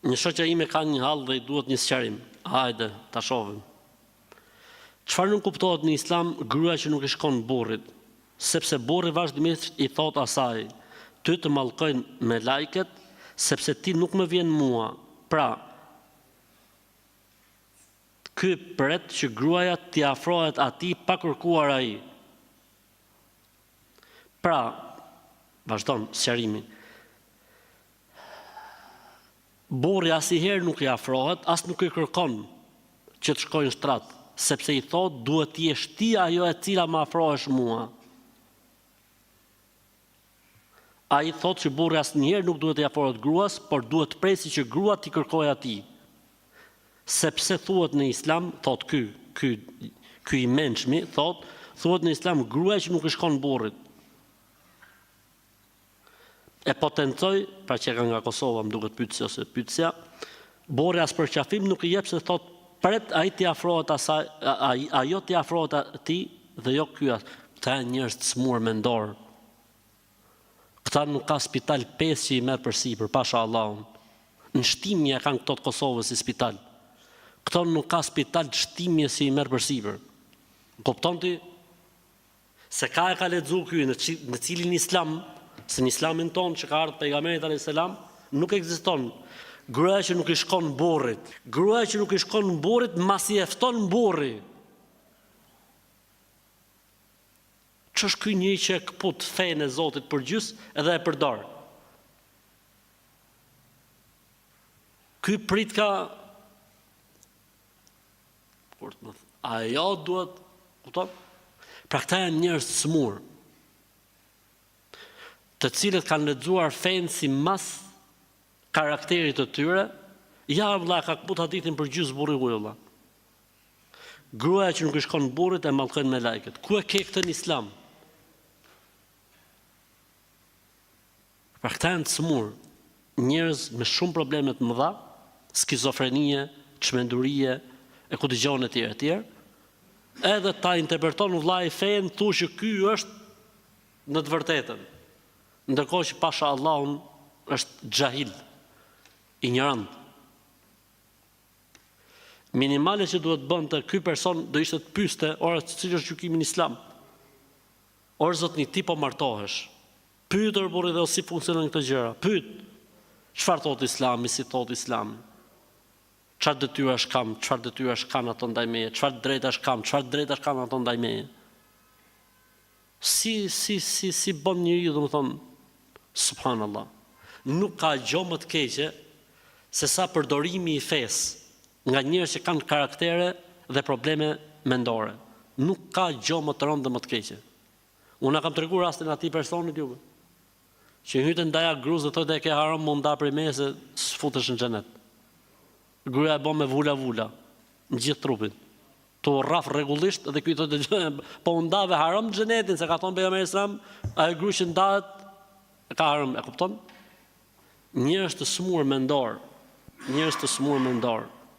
Një shoqja ime ka një hall dhe i duhet një sqarim. Hajde, ta shohim. Çfarë nuk kuptohet në Islam gruaja që nuk i shkon burrit, sepse burri vazhdimisht i thot asaj, ty të mallkojnë me lajket, sepse ti nuk më vjen mua. Pra, ky pret që gruaja t'i afrohet atij pa kërkuar ai. Pra, vazhdon sqarimi. Burri asnjëherë nuk i afrohet, as nuk i kërkon që të shkojnë shtrat, sepse i thot duhet të jesh ti ajo e cila më afrohesh mua. Ai thot që burri asnjëherë nuk duhet t'i afrohet gruas, por duhet të presi që grua t'i kërkojë atij. Sepse thuhet në Islam, thot ky i mençmi, thuhet në Islam gruaja që nuk i shkon burrit. E potencoj, pra që ka nga Kosova, më duket pyetja ose pyetja, burri as për qafim nuk i jep se thot pret ai t'i afrohet asaj, ajo t'i afrohet atij dhe jo ky. Këta janë njerëz të smur mendor. Këta nuk ka spital 5 që i merr përsipër, pasha Allahun. Në shtimje kanë këto të Kosovës si spital. Këto nuk ka spital të shtimje si i merr përsipër. Kupton ti? Se ka e ka lexuar ky në cilin Islam, se në Islamin ton që ka ardhur pejgamberi alayhis salam, nuk ekziston gruaja që nuk i shkon burrit. Gruaja që nuk i shkon burrit masi e fton burri. Ç'është ky një që e kput fenë e Zotit për gjys edhe e përdor. Ky prit ka ajo duhet, kupton? Pra këta janë njerëz të smur, të cilët kanë lexuar fenë si mas karakterit të tyre, ja vëlla ka kput hadithin për gjys burri vëlla. Gruaja që nuk i shkon burrit e mallkojnë me lajket. Ku e ke këtë në Islam? Pra këta janë të smur, njerëz me shumë probleme të mëdha, skizofrenie, çmendurie, e ku dëgjon e tjerë. Edhe ta interpreton vëllai fen, thu që ky është në të vërtetën. Ndërkohë që pasha Allahun është xhahil, ignorant. Minimale që duhet bënte ky person do ishte të pyeste, ora cili është gjykimi në Islam? Orë zotni ti po martohesh. Pyetër burri dhe si funksionojnë këto gjëra. Pyet. Çfarë thot Islami, si thot Islami? Çfarë detyrash kam, çfarë detyrash kanë ato ndaj meje, çfarë drejtash kam, çfarë drejtash kanë ato ndaj meje? Si bën njeriu, domethënë, subhanallah. Nuk ka gjë më të keqe se sa përdorimi i fesë nga njerëz që kanë karaktere dhe probleme mendore. Nuk ka gjë më të rëndë dhe më të keqe. Unë kam treguar rastin atij personit juve, që hyte ndaja gruz dhe thotë e ke haram më nda prej meje se s'futesh në xhenet. Gruaja e bën me vula në gjithë trupin. Tu rraf rregullisht dhe ky thotë po ndave haram në xhenetin, se ka thonë pejgamberi sallam, ai gruaj që ndahet ka haram, e kupton? Njerëz të smur mendor, njerëz të smur mendor.